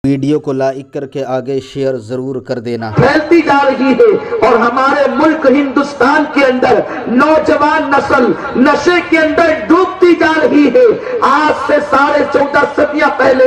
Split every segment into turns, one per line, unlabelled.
Video کو like کر کے آگے شیئر ضرور کر دینا۔
پھیلتی جا رہی ہے اور ہمارے ملک ہندوستان کے اندر نوجوان نسل نشے کے اندر ڈوبتی جا رہی ہے۔ آج سے 14.5 صدیاں پہلے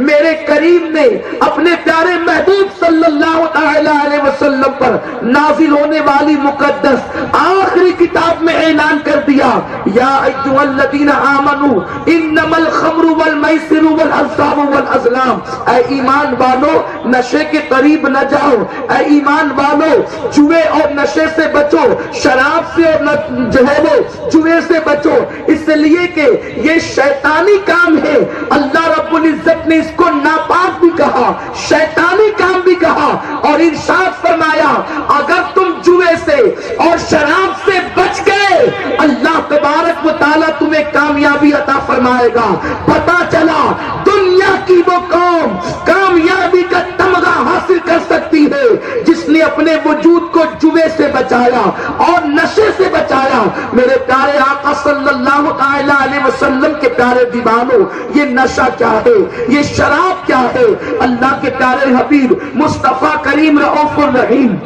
میرے کریم نے اپنے پیارے محبوب صلی اللہ تعالی علیہ وسلم پر نازل ہونے والی مقدس آخری کتاب میں اعلان کر دیا، یا ایھا الذین آمنوا انما الخمر والمیسر والانصاب والازلام، اے ایمان والو نشے کے قریب نہ جاؤ، اے ایمان والو جوے اور نشے سے بچو، شراب سے اور جو ہے وہ جوے سے بچو، اس لیے کہ یہ شیطانی کام ہے۔ اللہ رب العزت نے اس کو ناپاک بھی کہا، شیطانی کام بھی کہا، اور ارشاد فرمایا اگر تم جوے سے اور شراب سے بچ گئے اللہ تبارک و تعالیٰ تمہیں کامیابی عطا فرمائے گا۔ پتا چلا دنیا کی وہ قوم کامیابی کا تمغہ حاصل کر سکتی ہے جس نے اپنے وجود کو جوے سے بچایا اور نشے سے بچایا۔ میرے پیارے آقا صلی اللہ تعالی علیہ وسلم کے پیارے دیوانوں، یہ نشہ کیا ہے، یہ شراب کیا ہے؟ اللہ کے پیارے حبیب مصطفیٰ کریم رؤوف الرحیم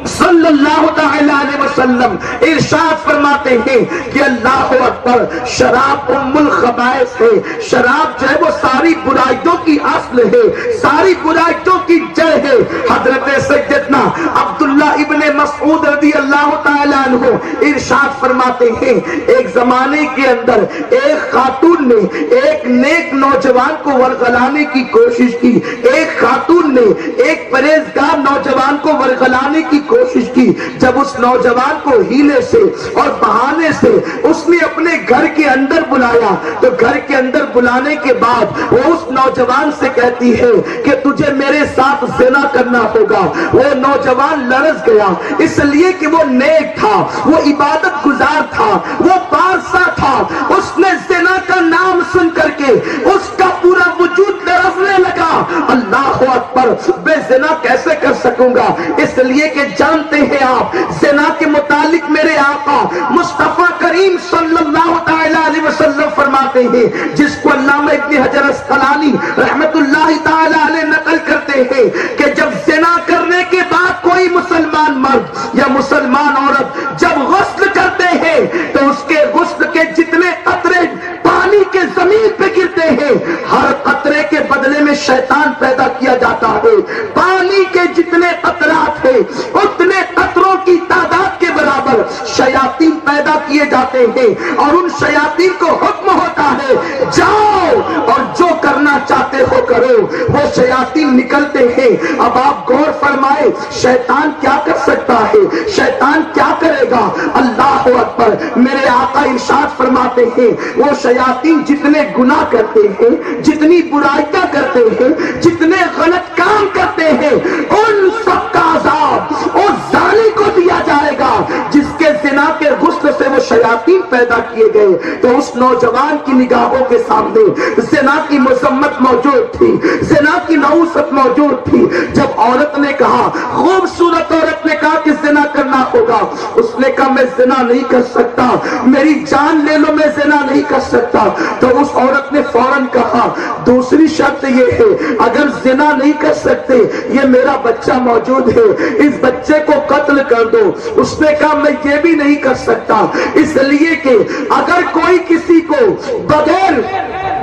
صلی اللہ تعالی علیہ وسلم ارشاد فرماتے ہیں کہ اللہ اکبر، شراب ام الخبائث ہے۔ شراب جو ہے وہ ساری برائیوں کی اصل ہے، ساری برائیوں کی جڑ ہے۔ حضرت سیدنا عبداللہ ابن مسعود رضی اللہ تعالی عنہ ارشاد فرماتے ہیں ایک زمانے کے اندر ایک خاتون نے ایک نیک نوجوان کو ورغلانے کی کوشش کی، ایک خاتون نے ایک پرہیزگار نوجوان کو ورغلانے کی کوشش کی۔ جب اس نوجوان کو ہیلے سے اور بہانے سے اس نے اپنے گھر کے اندر بلایا تو گھر کے اندر بلانے کے بعد وہ اس نوجوان سے کہتی ہے کہ تجھے میرے ساتھ زنا کرنا ہوگا۔ وہ نوجوان لرز گیا، اس لیے کہ وہ نیک تھا، وہ عبادت گزار تھا، وہ پارسا تھا۔ اس نے زنا کا نام سن کر کے اس کا پورا وجود لرزنے لگا۔ اللہ اکبر، میں زنا کیسے کر سکوں گا؟ اس لیے کہ جانتے ہیں آپ زنا کے متعلق میرے آقا مصطفیٰ کریم صلی اللہ تعالی علیہ وسلم فرماتے ہیں، جس کو علامہ ابن حجر اسقلانی رحمت اللہ تعالی علیہ نقل کرتے ہیں کہ جب زنا کرنے کے بعد کوئی مسلمان مرد یا مسلمان عورت جب غسل کرتے ہیں تو اس کے غسل کے جتنے قطرے پانی کے زمین پہ گرتے ہیں ہر قطرے کے بدلے میں شیطان پیدا کیا جاتا ہے۔ پانی کے جتنے قطرات ہیں اتنے قطروں کی تعداد کے برابر شیاطین پیدا کیے جاتے ہیں، اور ان شیاطین کو حکم ہوتا ہے جاؤ اور جو کرنا چاہتے ہو کرو۔ وہ شیاطین نکلتے ہیں۔ اب آپ غور فرمائے شیطان کیا کر سکتا ہے، شیطان کیا کرے گا؟ اللہ اکبر، میرے آقا ارشاد فرماتے ہیں وہ شیاطین جتنے گناہ کرتے ہیں، جتنی برائیاں کرتے ہیں، جتنے غلط کام کرتے ہیں، ان سب کا عذاب اس زانی کو دیا جائے گا جس کے زنا کے غسل سے وہ شیاطین پیدا کیے گئے۔ تو اس نوجوان کی نگاہوں کے سامنے زنا کی مذمت موجود تھی، زنا کی نحوست موجود تھی۔ جب عورت نے کہا، خوبصورت عورت نے کہا کہ زنا کرنا ہوگا، اس نے کہا میں زنا نہیں کر سکتا، میری جان لے لو میں زنا نہیں کر سکتا۔ تو اس عورت نے فوراً کہا دوسری شرط یہ ہے اگر زنا نہیں کر سکتے یہ میرا بچہ موجود ہے، اس بچے کو قتل کر دو۔ اس نے کہا میں یہ بھی نہیں کر سکتا، اس لیے کہ اگر کوئی کسی کو بغیر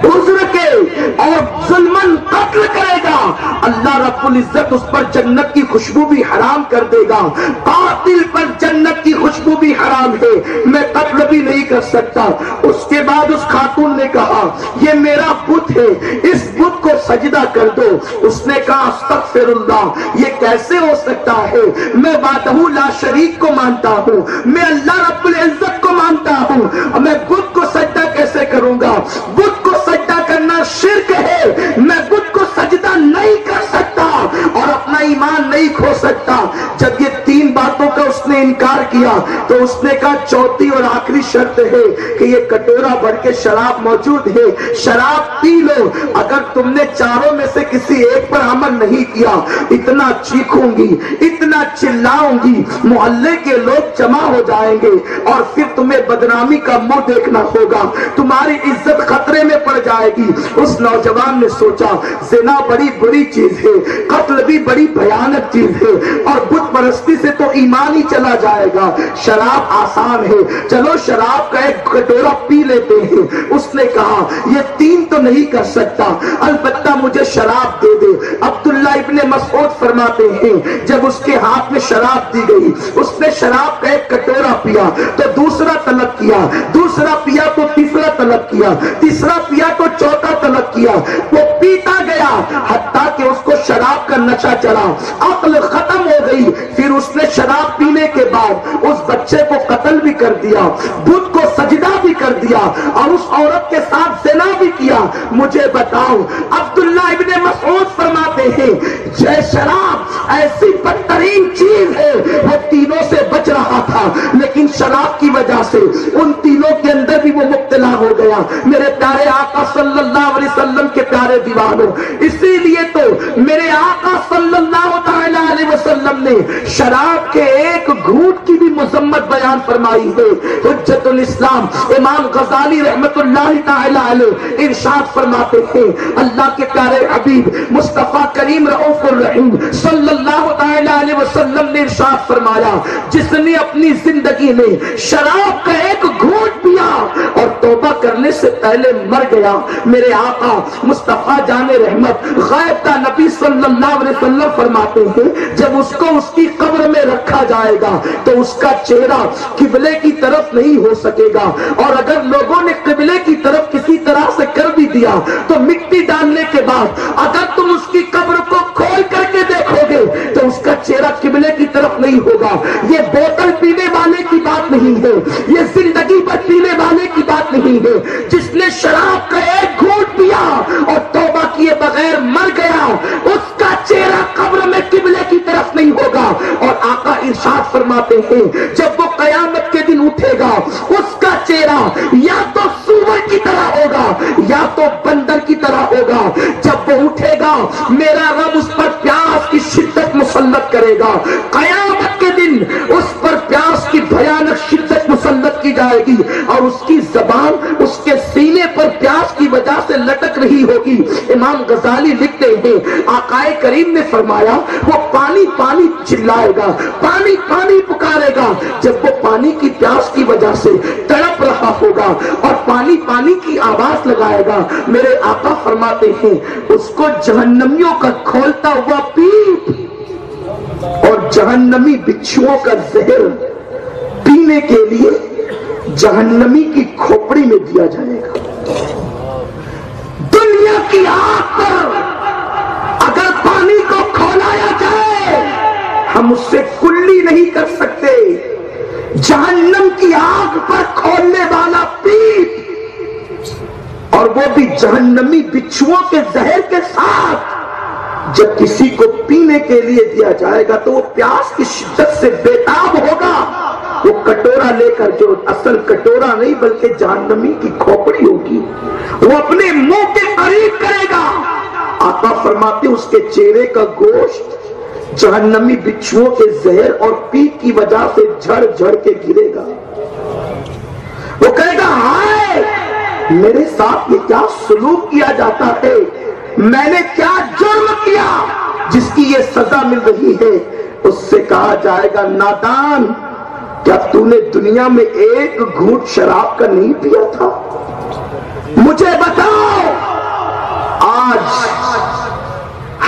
عذر کے اور ظلمن قتل کرے گا اللہ رب العزت اس پر جنت کی خوشبو بھی حرام کر دے گا۔ قاتل پر جنت کی خوشبو بھی حرام ہے، میں قتل بھی نہیں کر سکتا۔ اس کے بعد اس خاتون نے کہا یہ میرا بت ہے، اس بت کو سجدہ کر دو۔ اس نے کہا استغفر اللہ، یہ کیسے ہو سکتا ہے؟ میں وحدہ لا شریک کو مانتا ہوں، میں اللہ رب العزت کو مانتا ہوں، میں بت کو سجدہ کیسے کروں گا؟ بت کو سجدہ کرنا شرک ہے، میں بت کو سجدہ نہیں کر سکتا اور اپنا ایمان نہیں کھو سکتا۔ جب یہ تین باتوں کا اس اس نے انکار کیا تو اس نے کہا چوتھی اور آخری شرط ہے کہ یہ کٹورا بھر کے شراب موجود ہے، شراب پی لو، اگر تم نے چاروں میں سے کسی ایک پر عمل نہیں کیا اتنا چیخوں گی، اتنا چلاؤں گی، محلے کے لوگ جمع ہو جائیں گے اور پھر تمہیں بدنامی کا منہ دیکھنا ہوگا، تمہاری عزت خطرے میں پڑ جائے گی۔ اس نوجوان نے سوچا زنا بڑی بری چیز ہے، قتل بھی بڑی بھیانک چیز ہے، اور بت پرستی سے تو ایمان ہی چلا جائے گا، شراب آسان ہے، چلو شراب کا ایک کٹورا پی لیتے ہیں۔ اس نے کہا یہ 3 تو نہیں کر سکتا، البتہ مجھے شراب دے دے۔ عبداللہ ابن مسعود فرماتے ہیں جب اس کے ہاتھ میں شراب دی گئی، اس نے شراب کا ایک کٹورا پیا تو دوسرا طلب کیا، دوسرا پیا تو تیسرا طلب کیا، تیسرا پیا تو چوتھا طلب کیا، وہ پیتا گیا حتیٰ کہ اس کو شراب کا نشہ چڑھا، عقل ختم ہو گئی۔ پھر اس نے شراب پینے کے بعد اس بچے کو قتل بھی کر دیا، بت کو سجدہ بھی کر دیا، اور اس عورت کے ساتھ زنا بھی کیا۔ مجھے بتاؤ، عبداللہ ابن مسعود فرماتے ہیں یہ شراب ایسی بدترین چیز ہے، وہ تینوں سے بچ رہا تھا لیکن شراب کی وجہ سے ان تینوں کے اندر بھی وہ مبتلا ہو گیا۔ میرے پیارے آقا صلی اللہ علیہ وسلم کے پیارے دیوانوں، اسی لیے تو میرے آقا صلی اللہ علیہ وسلم نے شراب کے ایک گھونٹ کی بھی مذمت بیان فرمائی ہے۔ حجت الاسلام امام غزالی رحمت اللہ تعالی علیہ ارشاد فرماتے ہیں اللہ کے پیارے حبیب مصطفیٰ کریم رؤوف الرحیم صلی اللہ تعالی علیہ وسلم نے ارشاد فرمایا جس نے اپنی زندگی میں شراب کا ایک گھونٹ پیا اور توبہ کرنے سے پہلے مر گیا، میرے آقا مصطفیٰ جان رحمت غیب کا نبی صلی اللہ علیہ وسلم فرماتے ہیں جب اس کو اس کی قبر میں رکھا جائے گا تو اس کا چہرہ قبلے کی طرف نہیں ہو سکے گا، اور اگر لوگوں نے قبلے کی طرف کسی طرح سے کر بھی دیا تو مٹی ڈالنے کے بعد اگر تم اس کی قبر کو کھول کر کے دیکھو گے تو اس کا چہرہ قبلے کی طرف نہیں ہوگا۔ یہ بوتل پینے والے کی بات نہیں ہے، یہ زندگی بھر پینے والے کی بات نہیں ہے، جس نے شراب کا ایک گھونٹ پیا اور توبہ کیے بغیر مر گیا اس کا چہرہ قبر میں قبلے کی طرف نہیں ہوگا۔ اور آقا ارشاد فرماتے ہیں جب وہ قیامت کے دن اٹھے گا اس کا چہرہ یا تو سور کی طرح ہوگا یا تو بندر کی طرح ہوگا۔ جب وہ اٹھے گا میرا رب اس پر پیاس کی شدت مسلط کرے گا، قیامت کے دن اس پر پیاس کی بھیانک شدت مسلط کی جائے گی اور اس کی زبان اس کے سینے پر پیاس کی وجہ سے لٹک رہی ہوگی۔ امام غزالی لکھتے ہیں آقائے کریم نے فرمایا وہ پانی پانی چلائے گا، پانی پانی پکارے گا، جب وہ پانی کی پیاس کی وجہ سے تڑپ رہا ہوگا اور پانی پانی کی آواز لگائے گا، میرے آقا فرماتے ہیں اس کو جہنمیوں کا کھولتا ہوا پیپ اور جہنمی بچھوؤں کا زہر پینے کے لیے جہنمی کی کھوپڑی میں دیا جائے گا۔ دنیا کی آگ پر اگر پانی کو کھولایا جائے ہم اس سے کلی نہیں کر سکتے، جہنم کی آگ پر کھولنے والا پیپ اور وہ بھی جہنمی بچھوؤں کے زہر کے ساتھ جب کسی کو پینے کے لیے دیا جائے گا تو وہ پیاس کی شدت سے بےتاب ہوگا، وہ کٹورا لے کر جو اصل کٹورا نہیں بلکہ جہنمی کی کھوپڑی ہوگی وہ اپنے منہ کے قریب کرے گا۔ آقا فرماتے اس کے چہرے کا گوشت جہنمی بچھوؤں کے زہر اور پیپ کی وجہ سے جھڑ جھڑ کے گرے گا، وہ کہے گا ہائے میرے ساتھ یہ کیا سلوک کیا جاتا ہے، میں نے کیا جرم کیا جس کی یہ سزا مل رہی ہے۔ اس سے کہا جائے گا نادان کیا تو نے دنیا میں ایک گھونٹ شراب کا نہیں پیا تھا؟ مجھے بتاؤ آج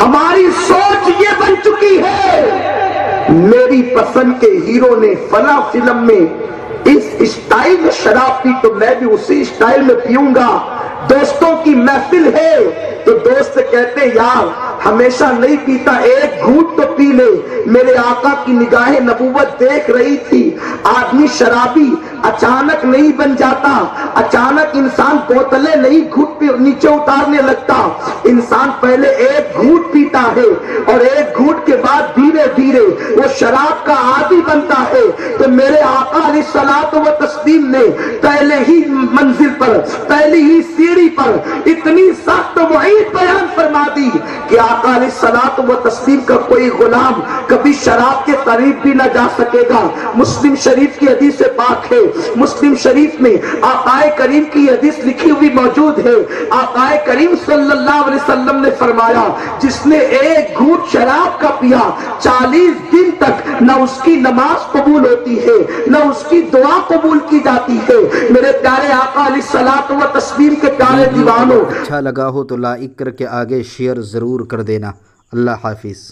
ہماری سوچ یہ بن چکی ہے میری پسند کے ہیرو نے فلاں فلم میں اس اسٹائل میں شراب پی تو میں بھی اسی اسٹائل میں پیوں گا، دوستوں کی محفل ہے تو دوست کہتے یار ہمیشہ نہیں پیتا، ایک گھونٹ تو پی لے۔ میرے آقا کی نگاہ نبوت دیکھ رہی تھی، آدمی شرابی اچانک نہیں بن جاتا، اچانک انسان بوتلیں نہیں گھونٹ پہ نیچے اتارنے لگتا، انسان پہلے ایک گھونٹ پیتا ہے اور ایک گھونٹ کے بعد دھیرے دھیرے وہ شراب کا عادی بنتا ہے۔ تو میرے آقا علیہ الصلوۃ و تسلیم نے پہلے ہی منزل پر، پہلی ہی سیڑھی پر اتنی سخت وعید بیان فرما دی کہ آقا علیہ الصلوۃ و تسلیم کا کوئی غلام کبھی شراب کے قریب بھی نہ جا سکے گا۔ مسلم شریف کی حدیث پاک ہے، مسلم شریف میں آقا کریم کی حدیث لکھی ہوئی موجود ہے۔ آقا کریم صلی اللہ علیہ وسلم نے فرمایا جس نے ایک گھونٹ شراب کا پیا 40 دن تک نہ اس کی نماز قبول ہوتی ہے نہ اس کی دعا قبول کی جاتی ہے۔ میرے پیارے آقا علیہ الصلوۃ و تسلیم کے پیارے دیوانوں،
اچھا لگا ہو تو لائک کر کے آگے شیئر ضرور کر دینا۔ اللہ حافظ۔